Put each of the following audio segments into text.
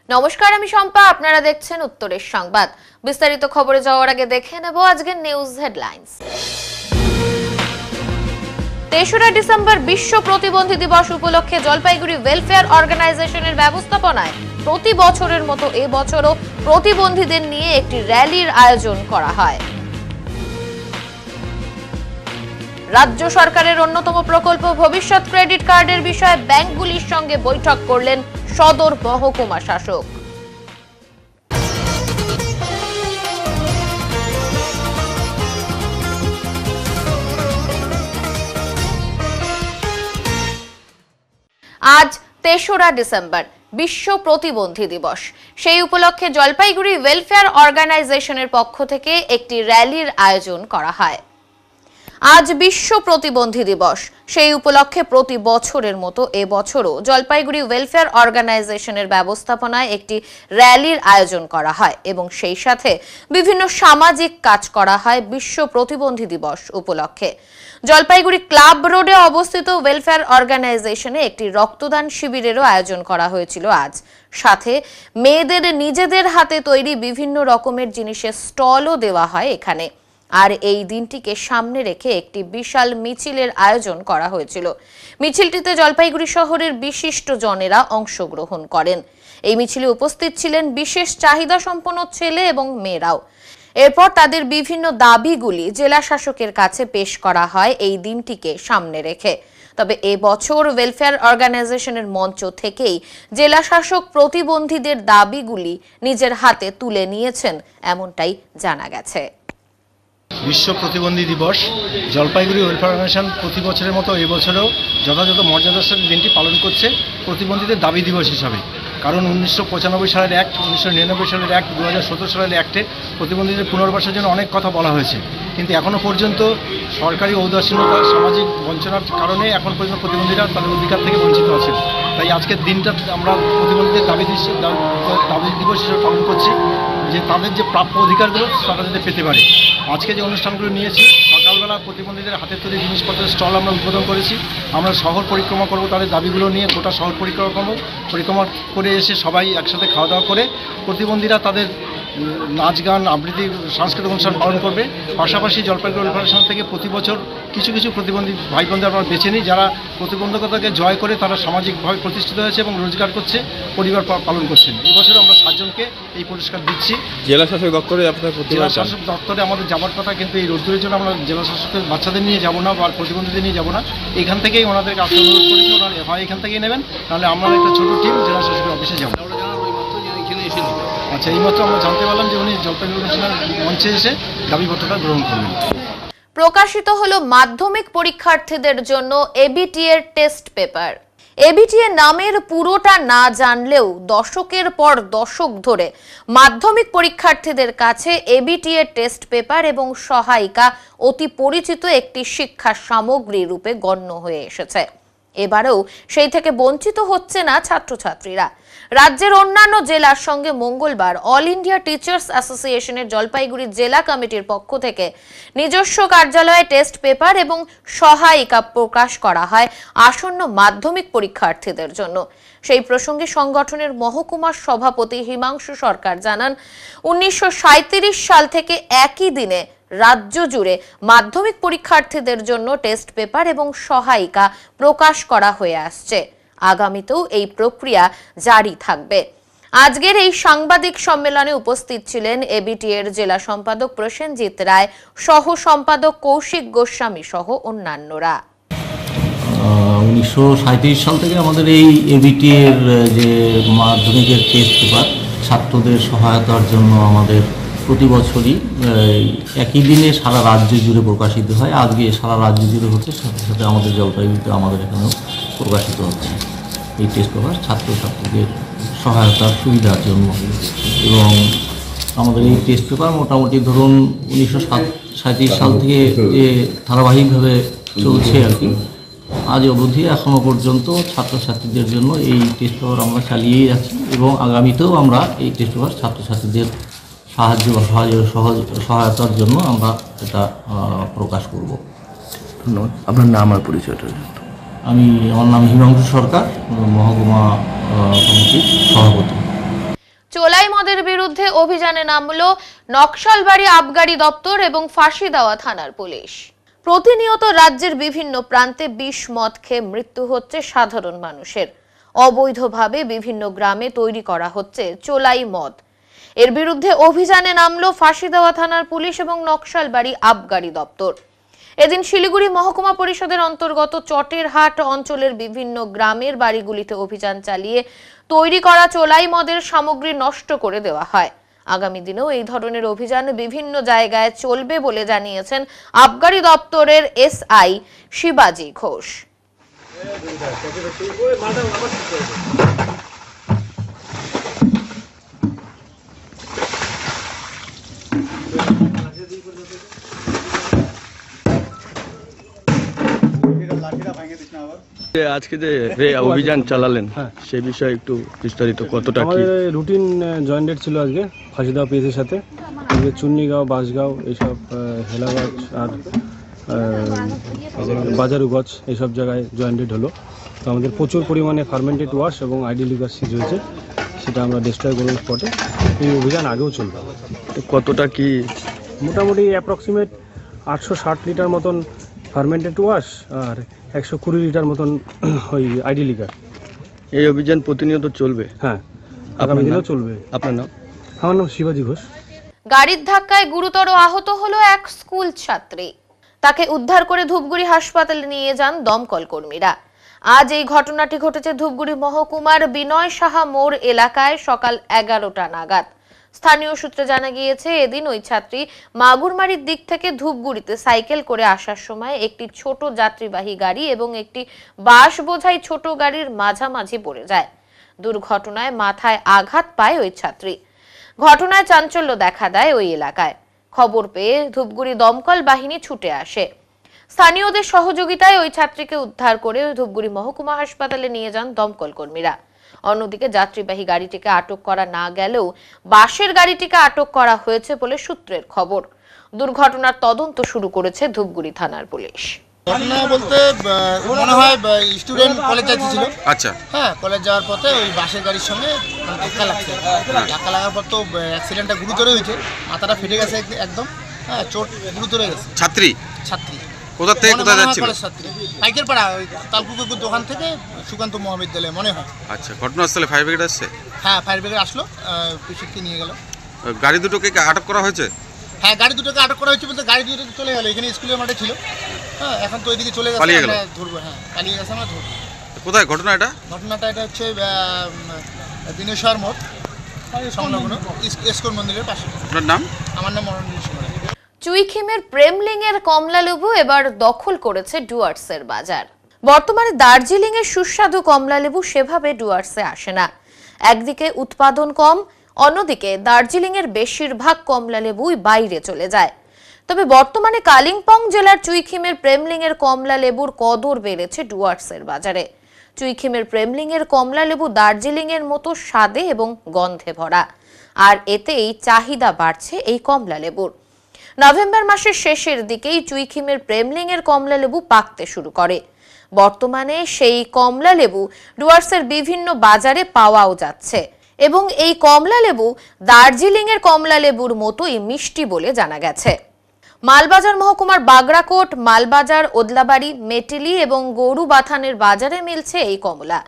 নমস্কার, আমি শম্পা। আপনারা দেখছেন উত্তরের সংবাদ। বিস্তারিত খবরে যাওয়ার আগে দেখে নেব আজকের নিউজ হেডলাইন্স। ৩রা ডিসেম্বর বিশ্ব প্রতিবন্ধী দিবস উপলক্ষে জলপাইগুড়ি ওয়েলফেয়ার অর্গানাইজেশনের ব্যবস্থাপনায় প্রতি বছরের মতো এবছরও প্রতিবন্ধীদের নিয়ে একটি র্যালির আয়োজন করা হয়। রাজ্য সরকারের অন্যতম প্রকল্প ভবিষ্যৎ ক্রেডিট কার্ডের বিষয়ে ব্যাংকগুলির সঙ্গে বৈঠক করলেন সদর মহকুমা শাসক। আজ ৩রা ডিসেম্বর বিশ্ব প্রতিবন্ধী দিবস। সেই উপলক্ষে জলপাইগুড়ি ওয়েলফেয়ার অর্গানাইজেশনের পক্ষ থেকে একটি র্যালির আয়োজন করা হয়। আজ বিশ্ব প্রতিবন্ধী দিবস, সেই উপলক্ষে প্রতি বছরের মতো এবছরও জলপাইগুড়ি ওয়েলফেয়ার অর্গানাইজেশনের ব্যবস্থাপনায় একটি র্যালির আয়োজন করা হয় এবং সেই সাথে বিভিন্ন সামাজিক কাজ করা হয় বিশ্ব প্রতিবন্ধী দিবস উপলক্ষে। জলপাইগুড়ি ক্লাব রোডে অবস্থিত ওয়েলফেয়ার অর্গানাইজেশনে একটি রক্তদান শিবিরেরও আয়োজন করা হয়েছিল আজ। সাথে মেয়েদের নিজেদের হাতে তৈরি বিভিন্ন রকমের জিনিসের স্টলও দেওয়া হয় এখানে। আর এই দিনটিকে সামনে রেখে একটি বিশাল মিছিলের আয়োজন করা হয়েছিল। মিছিলটিতে জলপাইগুড়ি শহরের বিশিষ্ট জনেরা অংশগ্রহণ করেন। এই মিছিলে উপস্থিত ছিলেন বিশেষ চাহিদা সম্পন্ন ছেলে এবং মেয়েরাও। এরপর তাদের বিভিন্ন দাবিগুলি জেলা শাসকের কাছে পেশ করা হয় এই দিনটিকে সামনে রেখে। তবে এবছর ওয়েলফেয়ার অর্গানাইজেশনের মঞ্চ থেকেই জেলা শাসক প্রতিবন্ধীদের দাবিগুলি নিজের হাতে তুলে নিয়েছেন, এমনটাই জানা গেছে। বিশ্ব প্রতিবন্ধী দিবস জলপাইগুড়ি ওয়েলফেয়ার অর্গানাইজেশন প্রতি বছরের মতো এবছরেও যথাযথ মর্যাদার সাথে দিনটি পালন করছে প্রতিবন্ধীদের দাবি দিবস হিসাবে। কারণ 1995 সালের অ্যাক্ট, 1999 সালের অ্যাক্ট, 2017 সালের অ্যাক্টে প্রতিবন্ধীদের পুনর্বাসনের জন্য অনেক কথা বলা হয়েছে, কিন্তু এখনও পর্যন্ত সরকারি ঔদাসীনতা, সামাজিক বঞ্চনার কারণে এখন পর্যন্ত প্রতিবন্ধীরা তাদের অধিকার থেকে বঞ্চিত আছে। তাই আজকের দিনটা আমরা প্রতিবন্ধীদের দাবি দিবস হিসেবে পালন করছি, যে তাদের যে প্রাপ্য অধিকারগুলো তারা যাতে পেতে পারে। আজকে যে অনুষ্ঠানগুলো নিয়েছি, সকালবেলা প্রতিবন্ধীদের হাতে তৈরি জিনিসপত্রের স্টল আমরা উদ্বোধন করেছি। আমরা শহর পরিক্রমা করব, তাদের দাবিগুলো নিয়ে গোটা শহর পরিক্রমা করে এসে সবাই একসাথে খাওয়া দাওয়া করে প্রতিবন্ধীরা তাদের নাচ গান, আবৃত্তি, সাংস্কৃতিক অনুষ্ঠান পালন করবে। পাশাপাশি জলপাইগুড়ি ওয়েলফেয়ার থেকে প্রতি বছর কিছু কিছু প্রতিবন্ধী ভাই বোনদের আমরা বেছে নিই, যারা প্রতিবন্ধকতাকে জয় করে তারা সামাজিকভাবে প্রতিষ্ঠিত হয়েছে এবং রোজগার করছে, পরিবার পালন করছেন। এই বছর আমরা 7 জনকে এই পুরস্কার দিচ্ছি। জেলা শাসক দপ্তরে আপনার জেলা শাসক দপ্তরে আমাদের যাওয়ার কথা, কিন্তু এই রোদ্দুরের জন্য আমরা জেলা শাসকের বাচ্চাদের নিয়ে যাব না বা প্রতিবন্ধীদের নিয়ে যাব না। এখান থেকেই ওনাদেরকে আসতে অনুরোধ করেছি, ওনারা হয় এখান থেকেই নেবেন, নাহলে আমরা একটা ছোটো টিম জেলা শাসকের অফিসে যাবো। আচ্ছা, এইমাত্র আমরা জানতে পারলাম যে উনি জলপাইগুড়ি মঞ্চে এসে দাবিপত্রটা গ্রহণ করবেন। প্রকাশিত হলো মাধ্যমিক পরীক্ষার্থীদের জন্য এবিটি এর টেস্ট পেপার। এবিটি এর নামের পুরোটা না জানলেও দশকের পর দশক ধরে মাধ্যমিক পরীক্ষার্থীদের কাছে এবিটি এর টেস্ট পেপার এবং সহায়িকা অতি পরিচিত একটি শিক্ষা সামগ্রী রূপে গণ্য হয়ে এসেছে। এবারেও সেই থেকে বঞ্চিত হচ্ছে না ছাত্রছাত্রীরা। রাজ্যের অন্যান্য জেলার সঙ্গে মঙ্গলবার অল ইন্ডিয়া টিচার্স অ্যাসোসিয়েশনের জলপাইগুড়ি জেলা কমিটির পক্ষ থেকে নিজস্ব কার্যালয়ে টেস্ট পেপার এবং সহায়িকা প্রকাশ করা হয় আসন্ন মাধ্যমিক পরীক্ষার্থীদের জন্য। সেই প্রসঙ্গে সংগঠনের মহকুমা সভাপতি হিমাংশু সরকার জানান, 1937 সাল থেকে একই দিনে রাজ্য জুড়ে মাধ্যমিক পরীক্ষার্থীদের জন্য টেস্ট পেপার এবং সহায়িকা প্রকাশ করা হয়ে আসছে। আগামীতেও এই প্রক্রিয়া জারি থাকবে। আজকের এই সাংবাদিক সম্মেলনে উপস্থিত ছিলেন এবিটি এর জেলা সম্পাদক প্রসেনজিৎ রায়, সহ সম্পাদক কৌশিক গোস্বামী সহ অন্যান্যরা। 1937 সাল থেকে আমাদের এই এবিটি এর যে মাধ্যমিকের টেস্ট পেপার ছাত্রদের সহায়তার জন্য আমাদের প্রতি বছরই একই দিনে সারা রাজ্য জুড়ে প্রকাশিত হয়। আজকে সারা রাজ্য জুড়ে হচ্ছে, সাথে সাথে আমাদের জলপাইগুড়িতে আমাদের এখানেও প্রকাশিত হচ্ছে এই টেস্ট পেপার ছাত্রছাত্রীদের সহায়তার সুবিধার জন্য। এবং আমাদের এই টেস্ট পেপার মোটামুটি ধরুন 1937 সাল থেকে যে ধারাবাহিকভাবে চলছে আর কি, আজ অবধি এখনও পর্যন্ত ছাত্রছাত্রীদের জন্য এই টেস্ট পেপার আমরা চালিয়েই যাচ্ছি এবং আগামীতেও আমরা এই টেস্ট পেপার ছাত্রছাত্রীদের সাহায্য বা সহায়তার জন্য আমরা এটা প্রকাশ করব। ধন্যবাদ। আপনার নাম আর পরিচয়টা? আমার নাম হিমাংশু সরকার, মহকুমা কমিটির সভাপতি। চোলাই মদের বিরুদ্ধে অভিযানে নামলো নকশালবাড়ি আবগারি দপ্তর এবং ফাঁসিদেওয়া থানার পুলিশ। প্রতিনিয়ত রাজ্যের বিভিন্ন প্রান্তে বিষ মদ খেয়ে মৃত্যু হচ্ছে সাধারণ মানুষের। অবৈধভাবে বিভিন্ন গ্রামে তৈরি করা হচ্ছে চোলাই মদ। এর বিরুদ্ধে অভিযানে নামলো ফাঁসিদেওয়া থানার পুলিশ এবং নকশালবাড়ি আবগারি দপ্তর। এদিন শিলিগুড়ি মহকুমা পরিষদের অন্তর্গত চটেরহাট অঞ্চলের বিভিন্ন গ্রামের বাড়িগুলিতে অভিযান চালিয়ে তৈরি করা চোলাই মদের সামগ্রী নষ্ট করে দেওয়া হয়। আগামী দিনেও এই ধরনের অভিযান বিভিন্ন জায়গায় চলবে বলে জানিয়েছেন আবগারি দপ্তরের এসআই শিবাজি ঘোষ। আজকে যে অভিযান চালালেন সেই বিষয়ে একটু বিস্তারিত কতটা কি? আমাদের রুটিন জয়েন্টেড ছিল আজকে ফাঁসিদেওয়া পিএসের সাথে। আজকে চুন্নিগাঁও, বাঁশগাঁও, এইসব হেলাগঞ্জ আর বাজারুগঞ্জ এইসব জায়গায় জয়েন্টেড হলো। তো আমাদের প্রচুর পরিমাণে ফার্মেন্টেড ওয়াশ এবং আইডি লিগার সিজ হয়েছে, সেটা আমরা ডিস্ট্রয় করব স্পটে। এই অভিযান আগেও চলবে। কতটা কি? মোটামুটি অ্যাপ্রক্সিমেট 860 লিটার মতন ফার্মেন্টেড ওয়াশ আর 120 লিটার মতন ওই আইডি লিগার। এই অভিযান প্রতিনিয়ত চলবে? হ্যাঁ, আগামী দিনেও চলবে। আপনার নাম? আমার নাম শিবাজি ঘোষ। গাড়ির ধাক্কায় গুরুতর আহত হলো এক স্কুল ছাত্রী। তাকে উদ্ধার করে ধূপগুড়ি হাসপাতালে নিয়ে যান দমকল কর্মীরা। আজ এই ঘটনাটি ঘটেছে ধূপগুড়ি মহকুমার বিনয় সাহা মোড় এলাকায় সকাল 11টা নাগাদ। স্থানীয় সূত্রে জানা গিয়েছে, এদিন ওই ছাত্রী মাগুরমারির দিক থেকে ধূপগুড়িতে সাইকেল করে আসার সময় একটি ছোট যাত্রীবাহী গাড়ি এবং একটি বাস বোঝাই ছোট গাড়ির মাঝামাঝি পড়ে যায়। দুর্ঘটনায় মাথায় আঘাত পায় ওই ছাত্রী। ঘটনায় চাঞ্চল্য দেখা দেয় ওই এলাকায়। খবর পেয়ে ধূপগুড়ি দমকল বাহিনী ছুটে আসে। স্থানীয়দের সহযোগিতায় ওই ছাত্রীকে উদ্ধার করে ধূপগুড়ি মহকুমা হাসপাতালে নিয়ে যান দমকল কর্মীরা। অন্যদিকে যাত্রীবাহী গাড়িটিকে আটক করা না গেলেও বাসের গাড়িটিকে আটক করা হয়েছে বলে সূত্রের খবর। দুর্ঘটনার তদন্ত শুরু করেছে ধূপগুড়ি থানার পুলিশ। ঘটনা বলতে মনে হয় স্টুডেন্ট কলেজ যাচ্ছিল। আচ্ছা, হ্যাঁ, কলেজ যাওয়ার পথে ওই বাসের গাড়ির সঙ্গে ধাক্কা লাগছে। ধাক্কা লাগার পর তো অ্যাক্সিডেন্টটা গুরুতর হয়েছে, মাথাটা ফেটে গেছে একদম। হ্যাঁ, চোট গুরুতর হয়ে গেছে। ছাত্রী কোথা থেকে কোথায় যাচ্ছিল? ছাত্রী পাইকের পাড়া ওই তালপুকুর দোকান থেকে সুকান্ত মহাবিদ্যালয় মনে হয়। আচ্ছা, ঘটনাস্থলে ফায়ার ব্রিগেড আসছে? হ্যাঁ, ফায়ার ব্রিগেড আসলো, পেশেন্টকে নিয়ে গেল। গাড়ি দুটোকে আটক করা হয়েছে? হ্যাঁ, গাড়ি দুটোকে আটক করা হয়েছে বলতে গাড়ি দুটো চলে গেল, এখানে স্কুলের মাঠে ছিল। হ্যাঁ, এখন তো ওইদিকে চলে গেছে, আমরা ধরবো। হ্যাঁ, পালিয়ে গেছে, আমরা ধরবো। কোথায় ঘটনা এটা? ঘটনাটা এটা হচ্ছে দিনেশ্বর মোড় সংলগ্ন ইস্কন মন্দিরের পাশে। আপনার নাম? আমার নাম অরণ্য সিংহ। চুইখিমের প্রেমলিং এর কমলালেবু এবার দখল করেছে ডুয়ার্সের বাজার। বর্তমানে দার্জিলিং এর সুস্বাদু কমলালেবু সেভাবে ডুয়ার্সে আসে না। একদিকে উৎপাদন কম, অন্যদিকে দার্জিলিং এর বেশিরভাগ কমলালেবুই বাইরে চলে যায়। তবে বর্তমানে কালিম্পং জেলার চুইখিমের প্রেমলিং এর কমলালেবুর কদর বেড়েছে ডুয়ার্সের বাজারে। চুইখিমের প্রেমলিং এর কমলালেবু দার্জিলিং এর মতো স্বাদে এবং গন্ধে ভরা, আর এতেই চাহিদা বাড়ছে এই কমলালেবুর। নভেম্বর মাসের শেষের দিকেই চুইখিমের প্রেমলিং এর কমলালেবু পাকতে শুরু করে। বর্তমানে সেই কমলালেবু ডুয়ার্সের বিভিন্ন বাজারে পাওয়াও যাচ্ছে এবং এই কমলালেবু দার্জিলিং এর কমলালেবুর মতোই মিষ্টি বলে জানা গেছে। মালবাজার মহকুমার বাগড়াকোট, মালবাজার, ওদলাবাড়ি, মেটেলি এবং গরুবাথানের বাজারে মিলছে এই কমলা,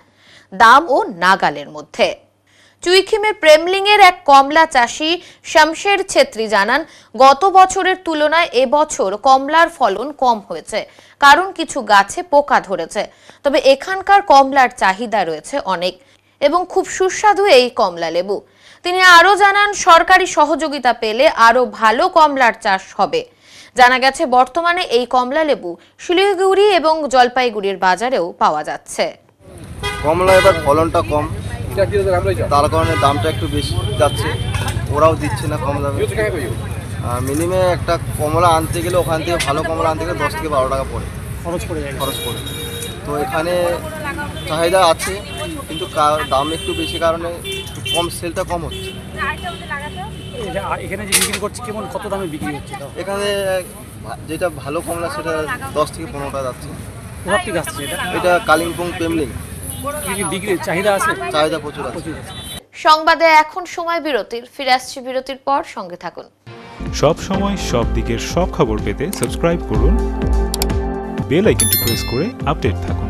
দাম ও নাগালের মধ্যে। চুইখিমের প্রেমলিং এর এক কমলা চাষী শামশের ছেত্রী জানান, গত বছরের তুলনায় এবছর কমলার ফলন কম হয়েছে, কারণ কিছু গাছে পোকা ধরেছে। তবে এখানকার কমলার চাহিদা রয়েছে অনেক এবং খুব সুস্বাদু এই কমলা লেবু। তিনি আরো জানান, সরকারি সহযোগিতা পেলে আরো ভালো কমলার চাষ হবে। জানা গেছে বর্তমানে এই কমলা লেবু শিলিগুড়ি এবং জলপাইগুড়ির বাজারেও পাওয়া যাচ্ছে। কমলা এবার ফলনটা কম, তার কারণে দামটা একটু বেশি যাচ্ছে। ওরাও দিচ্ছে না কম দামে। মিনিমাম একটা কমলা আনতে গেলে ওখান থেকে ভালো কমলা আনতে গেলে 10 থেকে 12 টাকা পড়ে, খরচ পড়ে। তো এখানে চাহিদা আছে কিন্তু দাম একটু বেশি কারণে কম, সেলটা কম হচ্ছে। এখানে যে বিক্রি করছে কেমন, কত দামে বিক্রি হচ্ছে? এখানে যেটা ভালো কমলা সেটা 10 থেকে 15 টাকা যাচ্ছে। কোথা থেকে আসছে এটা? এটা কালিম্পং প্রেমলিং। বিক্রির চাহিদা আছে? চাহিদা প্রচুর আছে। সংবাদে এখন সময় বিরতির, ফিরে আসছি বিরতির পর, সঙ্গে থাকুন। সব সময় সব দিকের সব খবর পেতে সাবস্ক্রাইব করুন, বেল আইকনটি প্রেস করে আপডেট থাকুন।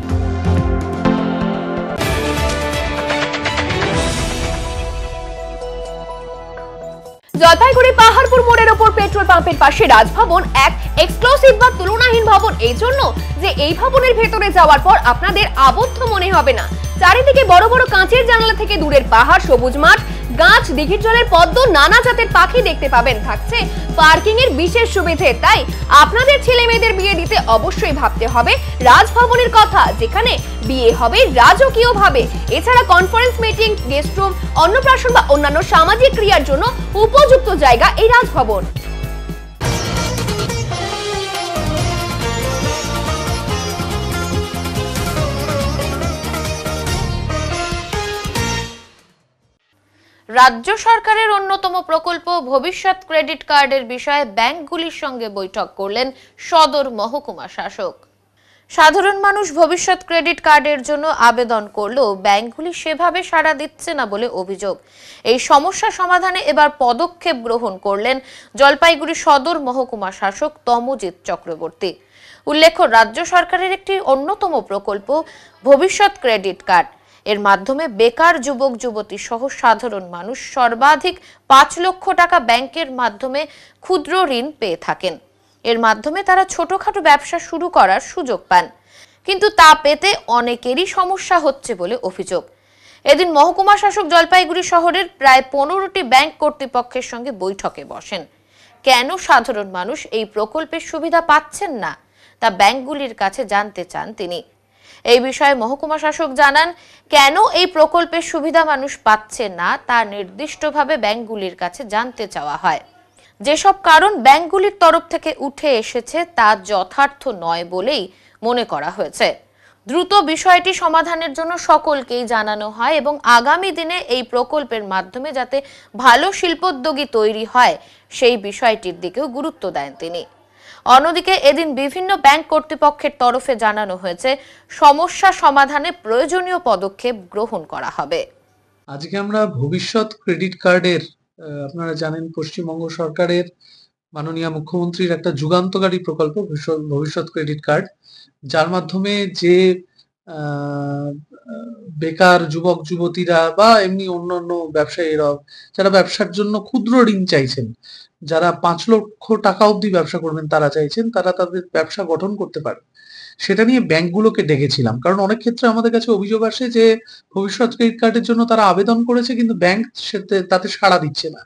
জলপাইগুড়ি পাহাড়পুর মোড়ের ওপর পেট্রোল পাম্পের পাশে রাজভবন এক এক্সক্লুসিভ বা তুলনাহীন ভবন, এই জন্য যে এই ভবনের ভেতরে যাওয়ার পর আপনাদের আবদ্ধ মনে হবে না। চারিদিকে বড় বড় কাঁচের জানালা থেকে দূরের পাহাড়, সবুজ মাঠ, গাছ, দিঘির জলের পদ্ম, নানা জাতের পাখি দেখতে পাবেন। থাকছে পার্কিং এর বিশেষ সুবিধে। তাই আপনাদের ছেলে মেয়েদের বিয়ে দিতে অবশ্যই ভাবতে হবে রাজভবনের কথা, যেখানে বিয়ে হবে রাজকীয় ভাবে। এছাড়া কনফারেন্স, মিটিং, গেস্ট রুম, অন্নপ্রাশন বা অন্যান্য সামাজিক ক্রিয়ার জন্য উপযুক্ত জায়গা এই রাজভবন। রাজ্য সরকারের অন্যতম প্রকল্প ভবিষ্যৎ ক্রেডিট কার্ডের বিষয়ে ব্যাংকগুলির সঙ্গে বৈঠক করলেন সদর মহকুমা শাসক। সাধারণ মানুষ ভবিষ্যৎ ক্রেডিট কার্ডের জন্য আবেদন করলেও ব্যাংকগুলি সেভাবে সাড়া দিচ্ছে না বলে অভিযোগ। এই সমস্যা সমাধানে এবার পদক্ষেপ গ্রহণ করলেন জলপাইগুড়ি সদর মহকুমা শাসক তমজিৎ চক্রবর্তী। উল্লেখ্য, রাজ্য সরকারের একটি অন্যতম প্রকল্প ভবিষ্যৎ ক্রেডিট কার্ড। এর মাধ্যমে বেকার যুবক যুবতী সহ সাধারণ মানুষ সর্বাধিক 5 লক্ষ টাকা ব্যাংকের মাধ্যমে ক্ষুদ্র ঋণ পেয়ে থাকেন। এর মাধ্যমে তারা ছোটখাটো ব্যবসা শুরু করার সুযোগ পান, কিন্তু তা পেতে অনেকেরই সমস্যা হচ্ছে বলে অভিযোগ। এদিন মহকুমা শাসক জলপাইগুড়ি শহরের প্রায় 15টি ব্যাংক কর্তৃপক্ষের সঙ্গে বৈঠকে বসেন। কেন সাধারণ মানুষ এই প্রকল্পের সুবিধা পাচ্ছেন না তা ব্যাংকগুলির কাছে জানতে চান তিনি। এই বিষয়ে মহকুমা শাসক জানান, কেন এই প্রকল্পের সুবিধা মানুষ পাচ্ছে না তা নির্দিষ্টভাবে ব্যাংকগুলির কাছে জানতে চাওয়া হয়। যেসব কারণ ব্যাংকগুলির তরফ থেকে উঠে এসেছে তা যথার্থ নয় বলেই মনে করা হয়েছে। দ্রুত বিষয়টি সমাধানের জন্য সকলকেই জানানো হয় এবং আগামী দিনে এই প্রকল্পের মাধ্যমে যাতে ভালো শিল্পোদ্যোগী তৈরি হয় সেই বিষয়টির দিকেও গুরুত্ব দেন তিনি। অন্যদিকে এদিন বিভিন্ন ব্যাংক কর্তৃপক্ষের তরফে জানানো হয়েছে সমস্যা সমাধানে প্রয়োজনীয় পদক্ষেপ গ্রহণ করা হবে। আজকে আমরা ভবিষ্যৎ ক্রেডিট কার্ডের, আপনারা জানেন পশ্চিমবঙ্গ সরকারের মাননীয় মুখ্যমন্ত্রীর একটা যুগান্তকারী প্রকল্প ভবিষ্যৎ ক্রেডিট কার্ড, যার মাধ্যমে যে বেকার যুবক যুবতীরা বা এমনি অন্যান্য ব্যবসায়ীরা যারা ব্যবসার জন্য ক্ষুদ্র ঋণ চাইছেন, যারা 5 লক্ষ টাকা অবধি ব্যবসা করবেন তারা চাইছেন, তারা তাদের ব্যবসা গঠন করতে পারে, সেটা নিয়ে ব্যাংকগুলোকে ডেকেছিলাম। কারণ অনেক ক্ষেত্রে আমাদের কাছে অভিযোগ আসে যে ভবিষ্যৎ ক্রেডিট কার্ডের জন্য তারা আবেদন করেছে কিন্তু ব্যাংক তাতে সাড়া দিচ্ছে না।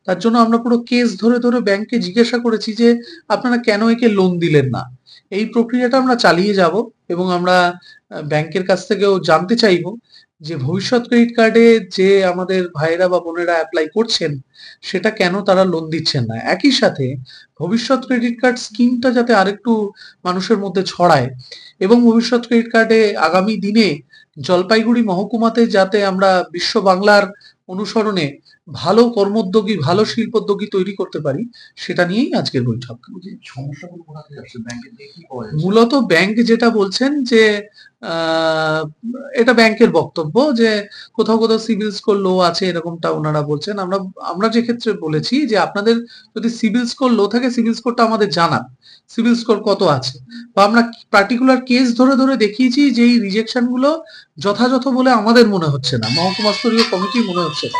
তার জন্য আমরা পুরো কেস ধরে ধরে ব্যাংককে জিজ্ঞাসা করেছি যে আপনারা কেন একে লোন দিলেন না। এই প্রক্রিয়াটা আমরা চালিয়ে যাব এবং আমরা ব্যাংকের কাছ থেকেও জানতে চাইবো যে ভবিষ্যৎ ক্রেডিট কার্ডে যে আমাদের ভাইরা বা বোনেরা অ্যাপ্লাই করছেন সেটা কেন তারা লোন দিচ্ছেন না। একই সাথে ভবিষ্যৎ ক্রেডিট কার্ড স্কিমটা যাতে আরেকটু মানুষের মধ্যে ছড়ায় এবং ভবিষ্যৎ ক্রেডিট কার্ডে আগামী দিনে জলপাইগুড়ি মহকুমাতে যাতে আমরা বিশ্ব বাংলার অনুসরণে ভালো কর্মোদ্যোগী, ভালো শিল্পোদ্যোগী তৈরি করতে পারি, সেটা নিয়েই আজকের বৈঠক। মূলত ব্যাংক যেটা বলছেন যে এটা ব্যাংকের বক্তব্য যে কোথাও কোথাও সিভিল স্কোর লো আছে, এরকমটা ওনারা বলছেন। আমরা যে ক্ষেত্রে বলেছি যে আপনাদের যদি সিভিল স্কোর লো থাকে সিভিল স্কোরটা আমাদের জানান, সিভিল স্কোর কত আছে, বা আমরা পার্টিকুলার কেস ধরে ধরে দেখিয়েছি যে এই রিজেকশন গুলো যথাযথ বলে আমাদের মনে হচ্ছে না, মহকুমা স্তরীয় কমিটি মনে হচ্ছে না,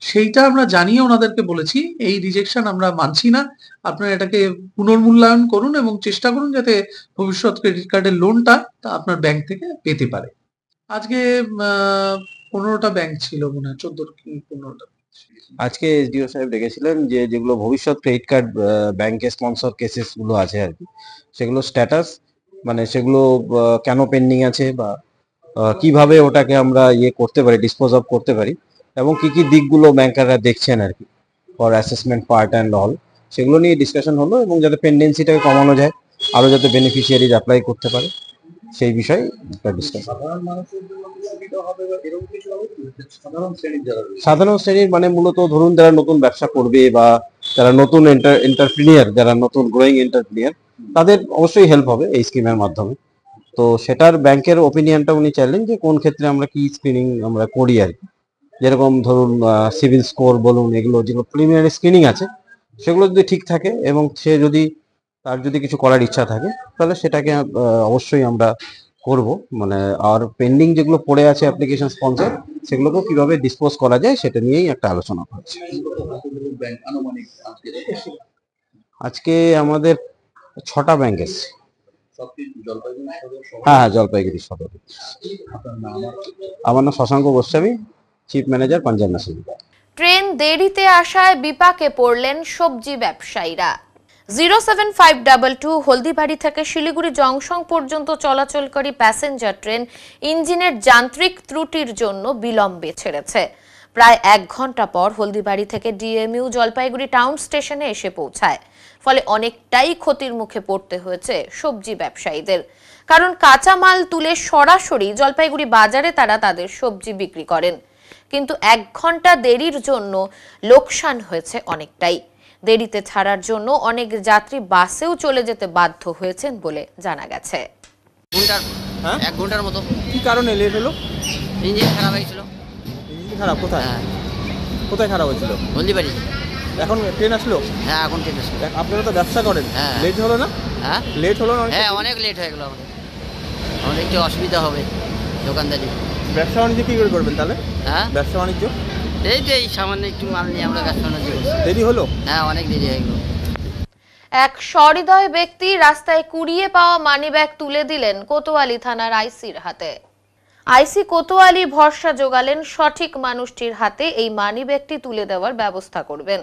সেইটা আমরা জানিয়ে ওনাদেরকে বলেছি এই রিজেকশন আমরা মানছি না, আপনারা এটাকে পুনর্মূল্যায়ন করুন এবং চেষ্টা করুন যাতে ভবিষ্যৎ ক্রেডিট কার্ডের লোনটা আপনার ব্যাংক থেকে পেতে পারে। আজকে 15টা ব্যাংক ছিল মনে হয়, 14 কি 15টা। আজকে এসডিও সাহেব ডেকেছিলেন যে যেগুলো ভবিষ্যৎ ক্রেডিট কার্ড ব্যাংকের স্পন্সর কেসেস গুলো আছে আর কি, সেগুলো স্ট্যাটাস মানে সেগুলো কেন পেন্ডিং আছে বা কিভাবে ওটাকে আমরা করতে পারি, ডিসপোজ অফ করতে পারি, এবং কি কি দিকগুলো ব্যাংকাররা দেখছেন আর কি for assessment part and all, সেগুলো নিয়ে ডিসকাশন হলো এবং যাতে পেন্ডেন্সিটাকে কমানো যায়, আরো যাতে বেনিফিশিয়ারিজ অ্যাপ্লাই করতে পারে সেই বিষয়ে একটা ডিসকাশন। সাধারণ শ্রেণীর মানে মূলত ধরুন যারা নতুন ব্যবসা করবে বা যারা নতুন এন্টারপ্রিনিয়ার, যারা নতুন গ্রোয়িং এন্টারপ্রিনিয়ার, তাদের অবশ্যই হেল্প হবে এই স্কিমের মাধ্যমে। তো সেটার ব্যাংকের ওপিনিয়নটা উনি চাইলেন যে কোন ক্ষেত্রে আমরা কি স্ক্রিনিং আমরা করি আর কি। যেরকম ধরুন সিভিল স্কোর বলুন, এগুলো যেগুলো প্রিলিমিনারি স্ক্রিনিং আছে সেগুলো যদি ঠিক থাকে এবং সে যদি তার যদি কিছু করার ইচ্ছা থাকে তাহলে সেটাকে অবশ্যই আমরা করব। মানে আর পেন্ডিং যেগুলো পড়ে আছে অ্যাপ্লিকেশন স্পন্সর, সেগুলোকেও কিভাবে ডিসপোজ করা যায় সেটা নিয়েই একটা আলোচনা হচ্ছে। আজকে আমাদের 6টা ব্যাংক এসছে। হ্যাঁ, জলপাইগুড়ি সদর। আমার নাম Shashanka Goswami, chief manager Punjab National Bank. Train দেরিতে আসায় বিপাকে পড়লেন সবজি ব্যবসায়ীরা। 07522 হলদিবাড়ি থেকে শিলিগুড়ি জংশন পর্যন্ত চলাচলকারী প্যাসেঞ্জার ট্রেন ইঞ্জিনের যান্ত্রিক ত্রুটির জন্য বিলম্বে ছেড়েছে। প্রায় 1 ঘন্টা পর হলদিবাড়ি থেকে ডিএমইউ জলপাইগুড়ি টাউন স্টেশনে এসে পৌঁছায়। ফলে অনেকটাই ক্ষতির মুখে পড়তে হয়েছে সবজি ব্যবসায়ীদের, কারণ কাঁচামাল তুলে সরাসরি জলপাইগুড়ি বাজারে তারা তাদের সবজি বিক্রি করেন। কিন্তু 1 ঘন্টা দেরির জন্য লোকসান হয়েছে অনেকটাই। দেরিতে ছাড়ার জন্য অনেক যাত্রী বাসেও চলে যেতে বাধ্য হয়েছেন বলে জানা গেছে। 1 ঘন্টার মতো। কি কারণে লেট হলো? ইঞ্জিন খারাপ হয়েছিল। ইঞ্জিন খারাপ? কোথায়? কোথায় খারাপ হয়েছিল? হলদিবাড়ি। এখন ট্রেন আসলো? হ্যাঁ, এখন ট্রেন আসলো। আপনারা তো ব্যবসা করেন, লেট হলো না? হ্যাঁ, লেট হলো না? হ্যাঁ, অনেক লেট হয়ে গেল আমাদের। আমাদের একটু অসুবিধা হবে দোকানদারি। ব্যবসা বাণিজ্য কি করে করবেন তাহলে? হ্যাঁ, ব্যবসা বাণিজ্য এই সামান্য একটু মাল নিয়ে আমরা ব্যবসা বাণিজ্য করছি। দেরি হলো? হ্যাঁ, অনেক দেরি হয়ে গেল। এক সহৃদয় ব্যক্তি রাস্তায় কুড়িয়ে পাওয়া মানিব্যাগ তুলে দিলেন কোতোয়ালি থানার আইসির হাতে। আইসি কোতোয়ালি ভরসা জোগালেন সঠিক মানুষটির হাতে এই মানিব্যাগটি তুলে দেওয়ার ব্যবস্থা করবেন।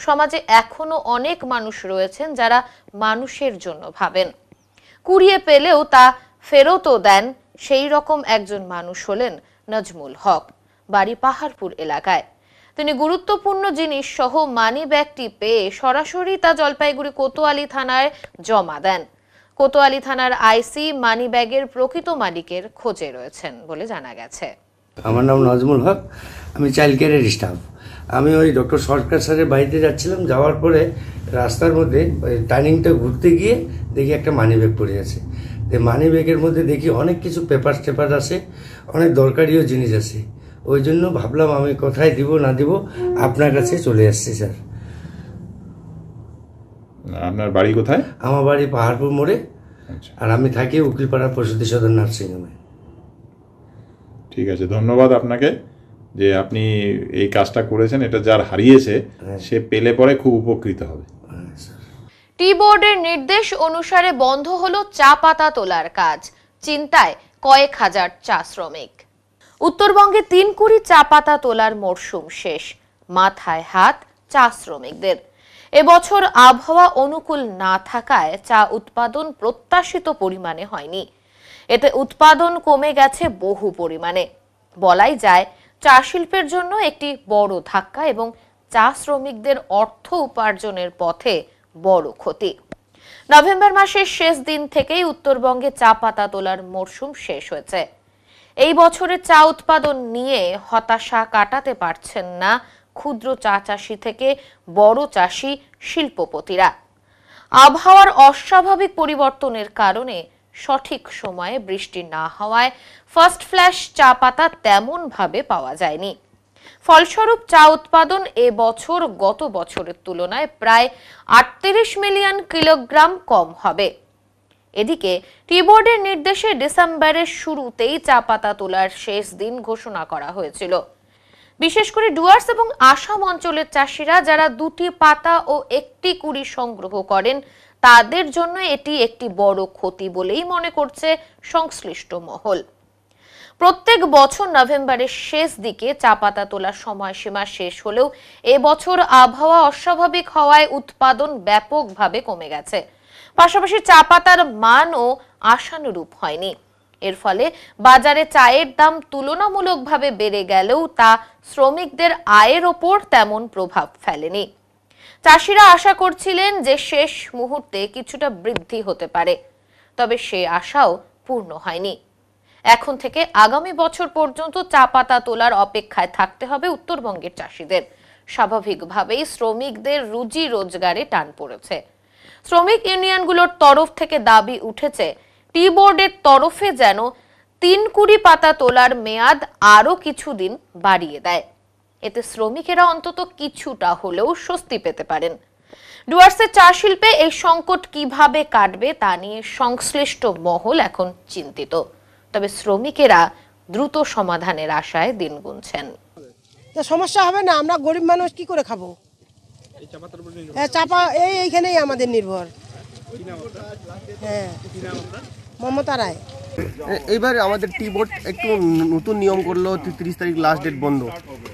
সমাজে এখনো অনেক মানুষ রয়েছেন যারা মানুষের জন্য ভাবেন, কুড়িয়ে পেলেও তা ফেরতও দেন। সেই রকম একজন মানুষ হলেন নজমুল হক, বাড়ি পাহাড়পুর এলাকায়। তিনি গুরুত্বপূর্ণ জিনিস সহ মানিব্যাগটি পেয়ে সরাসরি তা জলপাইগুড়ি কোতোয়ালি থানায় জমা দেন। কোতোয়ালি থানার আইসি মানিব্যাগের প্রকৃত মালিকের খোঁজে রয়েছেন বলে জানা গেছে। আমার নাম নজমুল হক, আমি চাইল্ড কেয়ারের স্টাফ। আমি ওই ডক্টর সরকার স্যারের বাড়িতে যাচ্ছিলাম, যাওয়ার পরে রাস্তার মধ্যে ওই টার্নিংটা ঘুরতে গিয়ে দেখি একটা মানিব্যাগ পড়ে আছে। মানিব্যাগের মধ্যে দেখি অনেক কিছু পেপার টেপার আছে, অনেক দরকারিও জিনিস আছে। ওই জন্য ভাবলাম আমি কোথায় দিব না দিব, আপনার কাছে চলে আসছি স্যার। আপনার বাড়ি কোথায়? আমার বাড়ি পাহাড়পুর মোড়ে, আর আমি থাকি উকিলপাড়া প্রসূতি সদর নার্সিংহোমে। ঠিক আছে, ধন্যবাদ আপনাকে যে আপনি এই কাজটা করেছেন। এটা যার হারিয়েছে সে পেলে পরে খুব উপকৃত হবে। টি বোর্ডের নির্দেশ অনুসারে বন্ধ হলো চা পাতা তোলার কাজ। চিন্তায় কয়েক হাজার চা শ্রমিক। উত্তরবঙ্গে 3 কুড়ি চা পাতা তোলার মরশুম শেষ। মাথায় হাত চা শ্রমিকদের। এবছর আবহাওয়া অনুকূল না থাকায় চা উৎপাদন প্রত্যাশিত পরিমাণে হয়নি। এতে উৎপাদন কমে গেছে বহু পরিমাণে। বলাই যায় চা শিল্পের জন্য একটি বড় ধাক্কা এবং চা শ্রমিকদের অর্থ উপার্জনের পথে বড় ক্ষতি। নভেম্বর মাসের শেষ দিন থেকেই উত্তরবঙ্গে চা পাতা তোলার মরশুম শেষ হয়েছে। এই বছরে চা উৎপাদন নিয়ে হতাশা কাটাতে পারছেন না ক্ষুদ্র চা চাষি থেকে বড় চাষি শিল্পপতিরা। আবহাওয়ার অস্বাভাবিক পরিবর্তনের কারণে সঠিক সময়ে বৃষ্টি না হওয়ায় ফার্স্ট ফ্ল্যাশ চা পাতা তেমন ভাবে পাওয়া যায়নি। ফলস্বরূপ চা উৎপাদন এবছর গত বছরের তুলনায় প্রায় 38 মিলিয়ন কিলোগ্রাম কম হবে। এদিকে টি বোর্ডের নির্দেশে ডিসেম্বরের শুরুতেই চা পাতা তোলার শেষ দিন ঘোষণা করা হয়েছিল। বিশেষ করে ডুয়ার্স এবং আসাম অঞ্চলের চাষিরা যারা 2টি পাতা ও 1টি কুড়ি সংগ্রহ করেন, তাদের জন্য এটি একটি বড় ক্ষতি বলেই মনে করছে সংশ্লিষ্ট মহল। প্রত্যেক বছর নভেম্বরের শেষ দিকে চা পাতা তোলার সময়সীমা শেষ হলেও এবছর আবহাওয়া অস্বাভাবিক হওয়ায় উৎপাদন ব্যাপকভাবে কমে গেছে। পাশাপাশি চা পাতার মানও আশানুরূপ হয়নি। এর ফলে বাজারে চায়ের দাম তুলনামূলকভাবে বেড়ে গেলেও তা শ্রমিকদের আয়ের ওপর তেমন প্রভাব ফেলেনি। চাষিরা আশা করছিলেন যে শেষ মুহূর্তে কিছুটা বৃদ্ধি হতে পারে, তবে সে আশাও পূর্ণ হয়নি। এখন থেকে আগামী বছর পর্যন্ত চা পাতা তোলার অপেক্ষায় থাকতে হবে উত্তরবঙ্গের চাষিদের। স্বাভাবিকভাবেই শ্রমিকদের রুজি রোজগারে টান পড়েছে। শ্রমিক ইউনিয়নগুলোর তরফ থেকে দাবি উঠেছে টি বোর্ডের তরফে যেন 3 কুড়ি পাতা তোলার মেয়াদ আরো কিছুদিন বাড়িয়ে দেয়। এতে শ্রমিকেরা অন্তত কিছুটা হলেও স্বস্তি পেতে পারেন। ডুয়ার্সের চা শিল্পে এই সংকট কিভাবে কাটবে তা নিয়ে সংশ্লিষ্ট মহল এখন চিন্তিত। তবে শ্রমিকেরা দ্রুত সমাধানের আশায় দিন গুনছেন। সমস্যা হবে না, আমরা গরিব মানুষ কি করে খাবো? চাপা এইখানেই আমাদের নির্ভর। হ্যাঁ, মমতা রায়। এইবার আমাদের টি বোর্ড একটু নতুন নিয়ম করলো, 30 তারিখ লাস্ট ডেট বন্ধ।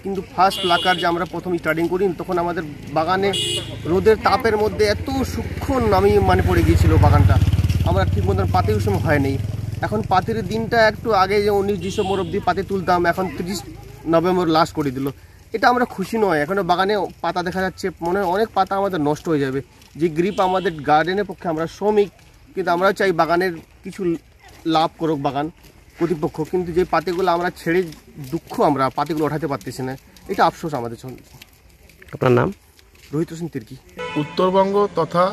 কিন্তু ফার্স্ট লাকার যে আমরা প্রথম স্টার্টিং করি তখন আমাদের বাগানে রোদের তাপের মধ্যে এত সূক্ষ্ম নামি পড়ে গিয়েছিল বাগানটা, আমরা ঠিক মতন পাতি ওই সময় হয়নি। এখন পাতির দিনটা একটু আগে যে 19 ডিসেম্বর অবধি পাতি তুলতাম, এখন 30 নভেম্বর লাস্ট করে দিল। এটা আমরা খুশি নয়। এখনও বাগানে পাতা দেখা যাচ্ছে, মনে হয় অনেক পাতা আমাদের নষ্ট হয়ে যাবে। যে গ্রিপ আমাদের গার্ডেনের পক্ষে, আমরা শ্রমিক, কিন্তু আমরাও চাই বাগানের কিছু লাভ করুক বাগান কর্তৃপক্ষ, কিন্তু যে পাতিগুলো আমরা ছেড়ে দুঃখ, আমরা পাতিগুলো ওঠাতে পারতেছি না, এটা আফসোস আমাদের জন্য। আপনার নাম? রোহিত হোসেন তির্কি। উত্তরবঙ্গ তথা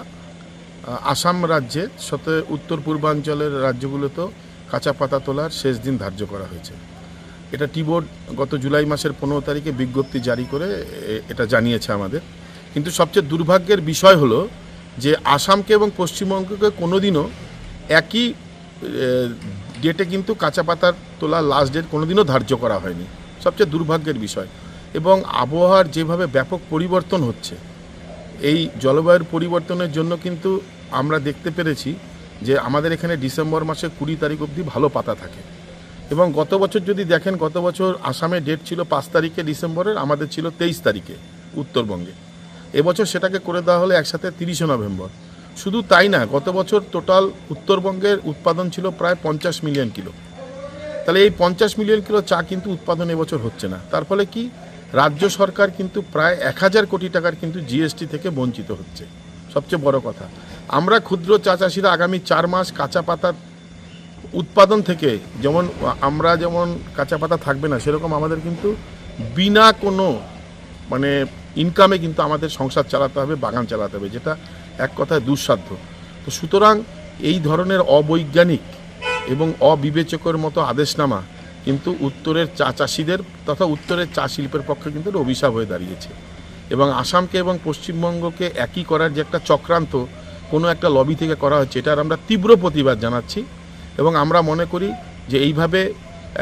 আসাম রাজ্যের সাথে উত্তর পূর্বাঞ্চলের রাজ্যগুলোতেও কাঁচা পাতা তোলার শেষ দিন ধার্য করা হয়েছে। এটা টি বোর্ড গত জুলাই মাসের 15 তারিখে বিজ্ঞপ্তি জারি করে এটা জানিয়েছে আমাদের। কিন্তু সবচেয়ে দুর্ভাগ্যের বিষয় হলো যে আসামকে এবং পশ্চিমবঙ্গকে কোনোদিনও একই ডেটে কিন্তু কাঁচা পাতার তোলা লাস্ট ডেট কোনোদিনও ধার্য করা হয়নি, সবচেয়ে দুর্ভাগ্যের বিষয়। এবং আবহাওয়ার যেভাবে ব্যাপক পরিবর্তন হচ্ছে, এই জলবায়ুর পরিবর্তনের জন্য কিন্তু আমরা দেখতে পেরেছি যে আমাদের এখানে ডিসেম্বর মাসে 20 তারিখ অবধি ভালো পাতা থাকে। এবং গত বছর যদি দেখেন, গত বছর আসামে ডেট ছিল 5 তারিখে ডিসেম্বরের, আমাদের ছিল 23 তারিখে উত্তরবঙ্গে। এবছর সেটাকে করে দেওয়া হলো একসাথে 30 নভেম্বর। শুধু তাই না, গত বছর টোটাল উত্তরবঙ্গের উৎপাদন ছিল প্রায় 50 মিলিয়ন কিলো। তাহলে এই 50 মিলিয়ন কিলো চা কিন্তু উৎপাদন এবছর হচ্ছে না। তার ফলে কি, রাজ্য সরকার কিন্তু প্রায় 1000 কোটি টাকার কিন্তু জিএসটি থেকে বঞ্চিত হচ্ছে। সবচেয়ে বড় কথা, আমরা ক্ষুদ্র চা চাষিরা আগামী 4 মাস কাঁচা পাতার উৎপাদন থেকে যেমন কাঁচা পাতা থাকবে না, সেরকম আমাদের কিন্তু বিনা কোনো ইনকামে কিন্তু আমাদের সংসার চালাতে হবে, বাগান চালাতে হবে, যেটা এক কথায় দুঃসাধ্য। তো সুতরাং এই ধরনের অবৈজ্ঞানিক এবং অবিবেচকের মতো আদেশনামা কিন্তু উত্তরের চা চাষিদের তথা উত্তরের চা শিল্পের পক্ষে কিন্তু অভিশাপ হয়ে দাঁড়িয়েছে। এবং আসামকে এবং পশ্চিমবঙ্গকে একই করার যে একটা চক্রান্ত কোনো একটা লবি থেকে করা হচ্ছে, এটার আমরা তীব্র প্রতিবাদ জানাচ্ছি। এবং আমরা মনে করি যে এইভাবে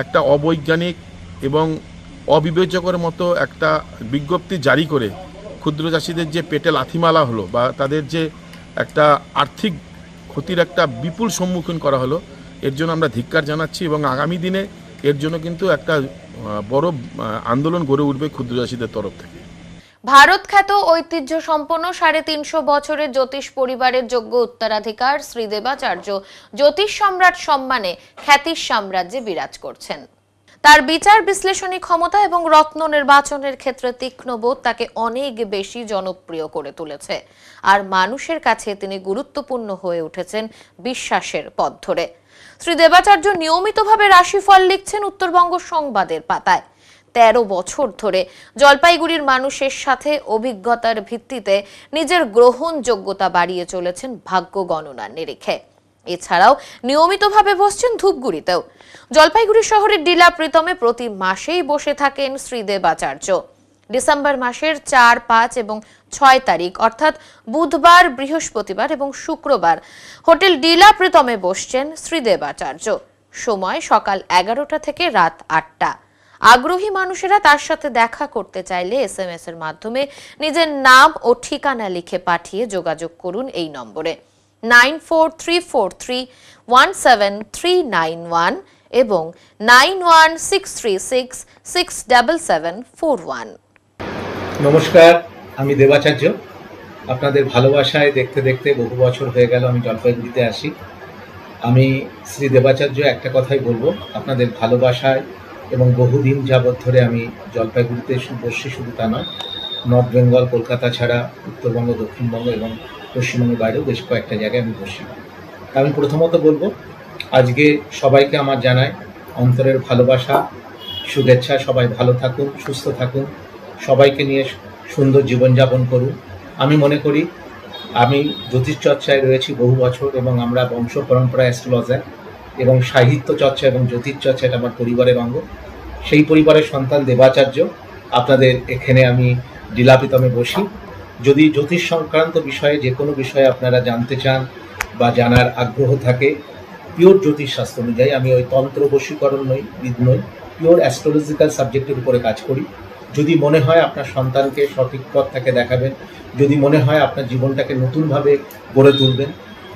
একটা অবৈজ্ঞানিক এবং অবিবেচকের মতো একটা বিজ্ঞপ্তি জারি করে ক্ষুদ্র চাষিদের যে পেটে লাথিমালা হলো বা তাদের যে একটা আর্থিক ক্ষতির একটা বিপুল সম্মুখীন করা হলো, এর জন্য আমরা ধিক্কার জানাচ্ছি। এবং আগামী দিনে এর জন্য কিন্তু একটা বড় আন্দোলন গড়ে উঠবে ক্ষুদ্র চাষিদের তরফ থেকে। ভারত খ্যাত ঐতিহ্য সম্পন্ন 350 বছরের জ্যোতিষ পরিবারের যোগ্য উত্তরাধিকার শ্রী দেবাচার্য জ্যোতিষ সম্রাট সম্মানে খ্যাতির সাম্রাজ্যে বিরাজ করছেন। তার বিচার বিশ্লেষণী ক্ষমতা এবং রত্ন নির্বাচনের ক্ষেত্রে তীক্ষ্ণ বোধ তাকে অনেক বেশি জনপ্রিয় করে তুলেছে। আর মানুষের কাছে তিনি গুরুত্বপূর্ণ হয়ে উঠেছেন বিশ্বাসের পথ ধরে। শ্রী দেবাচার্য নিয়মিতভাবে রাশিফল লিখছেন উত্তরবঙ্গ সংবাদের পাতায়। 13 বছর ধরে জলপাইগুড়ির মানুষের সাথে অভিজ্ঞতার ভিত্তিতে নিজের গ্রহণযোগ্যতা বাড়িয়ে চলেছেন ভাগ্য গণনার নিরিখে। এছাড়াও নিয়মিতভাবে বসছেন ধূপগুড়িতেও। জলপাইগুড়ি শহরের ডিলা প্রীতমে প্রতি মাসেই বসে থাকেন শ্রী দেবাচার্য। ডিসেম্বর মাসের 4, 5 এবং 6 তারিখ অর্থাৎ বুধবার, বৃহস্পতিবার এবং শুক্রবার হোটেল ডিলা প্রীতমে বসছেন শ্রী দেবাচার্য। সময় সকাল 11টা থেকে রাত 8টা। আগ্রহী মানুষেরা তার সাথে দেখা করতে চাইলে SMS এর মাধ্যমে নিজের নাম ও ঠিকানা লিখে পাঠিয়ে যোগাযোগ করুন এই নম্বরে 9434317391 এবং 9163667741। নমস্কার, আমি দেবাচার্য। আপনাদের ভালোবাসায় দেখতে দেখতে বহু বছর হয়ে গেল আমি জলপাইগুড়িতে আসি। আমি শ্রী দেবাচার্য একটা কথাই বলবো, আপনাদের ভালোবাসায় এবং বহুদিন যাবৎ ধরে আমি জলপাইগুড়িতে বসছি, শুধু তা নয়, নর্থ বেঙ্গল, কলকাতা ছাড়া উত্তরবঙ্গ, দক্ষিণবঙ্গ এবং পশ্চিমবঙ্গের বাইরেও বেশ কয়েকটা জায়গায় আমি বসি। আমি প্রথমত বলবো, আজকে সবাইকে আমার জানাই অন্তরের ভালোবাসা, শুভেচ্ছা। সবাই ভালো থাকুন, সুস্থ থাকুন, সবাইকে নিয়ে সুন্দর জীবনযাপন করুন। আমি মনে করি আমি জ্যোতিষ চর্চায় রয়েছি বহু বছর এবং আমরা বংশ পরম্পরা অ্যাস্ট্রোলজার। এবং সাহিত্য চর্চা এবং জ্যোতিষ চর্চা এটা আমার পরিবারের অঙ্গ। সেই পরিবারের সন্তান দেবাচার্য। আপনাদের এখানে আমি ডিলাপিতমে বসি। যদি জ্যোতিষ সংক্রান্ত বিষয়ে যে কোনো বিষয়ে আপনারা জানতে চান বা জানার আগ্রহ থাকে, পিওর জ্যোতিষ শাস্ত্র অনুযায়ী, আমি ওই তন্ত্র বশীকরণ নই, পিওর অ্যাস্ট্রোলজিক্যাল সাবজেক্টের উপরে কাজ করি। যদি মনে হয় আপনার সন্তানকে সঠিক পথ থেকে দেখাবেন, যদি মনে হয় আপনার জীবনটাকে নতুনভাবে গড়ে তুলবেন,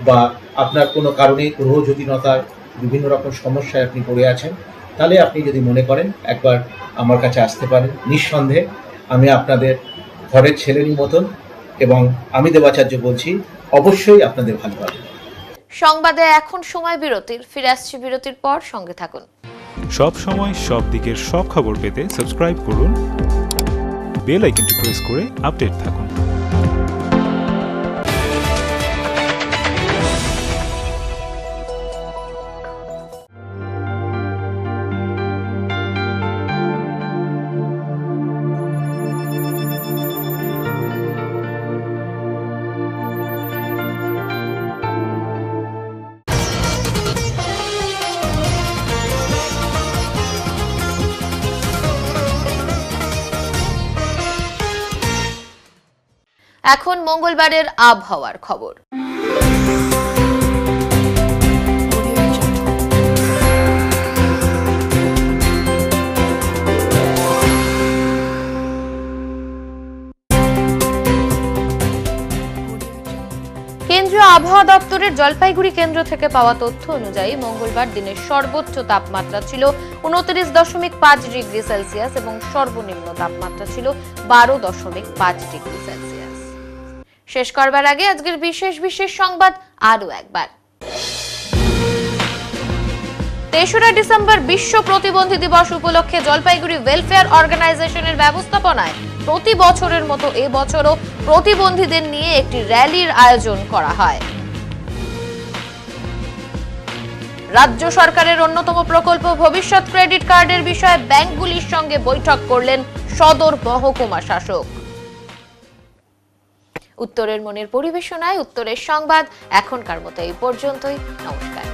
বা আপনার কোনো কারণে গ্রহ জ্যোতিনতার বিভিন্ন রকম সমস্যায় আপনি পড়ে আছেন, তাহলে আপনি যদি মনে করেন একবার আমার কাছে আসতে পারেন। নিঃসন্দেহে আমি আপনাদের ঘরের ছেলেরই মতন, এবং আমি দেবাচার্য বলছি, অবশ্যই আপনাদের ভালো হবে। সংবাদে এখন সময় বিরতির, ফিরে আসছি বিরতির পর, সঙ্গে থাকুন। সব সময় সব দিকের সব খবর পেতে সাবস্ক্রাইব করুন, বেল আইকনটি প্রেস করে আপডেট থাকুন। এখন মঙ্গলবারের আবহাওয়ার খবর। কেন্দ্রীয় আবহাওয়া দপ্তরের জলপাইগুড়ি কেন্দ্র থেকে পাওয়া তথ্য অনুযায়ী মঙ্গলবার দিনের সর্বোচ্চ তাপমাত্রা ছিল 29.5 ডিগ্রি সেলসিয়াস এবং সর্বনিম্ন তাপমাত্রা ছিল 12.5 ডিগ্রি সেলসিয়াস। শেষ করবার আগে আজকের বিশেষ সংবাদ আরো একবার। 3রা ডিসেম্বর বিশ্ব প্রতিবন্ধী দিবস উপলক্ষে জলপাইগুড়ি ওয়েলফেয়ার অর্গানাইজেশনের ব্যবস্থাপনায় প্রতি বছরের মতো এবছরও প্রতিবন্ধীদের নিয়ে একটি র্যালির আয়োজন করা হয়। রাজ্য সরকারের অন্যতম প্রকল্প ভবিষ্যৎ ক্রেডিট কার্ডের বিষয়ে ব্যাংকগুলির সঙ্গে বৈঠক করলেন সদর মহকুমা শাসক। উত্তরের মনের পরিবেশনায় উত্তরের সংবাদ এখনকার মতো এই পর্যন্তই। নমস্কার।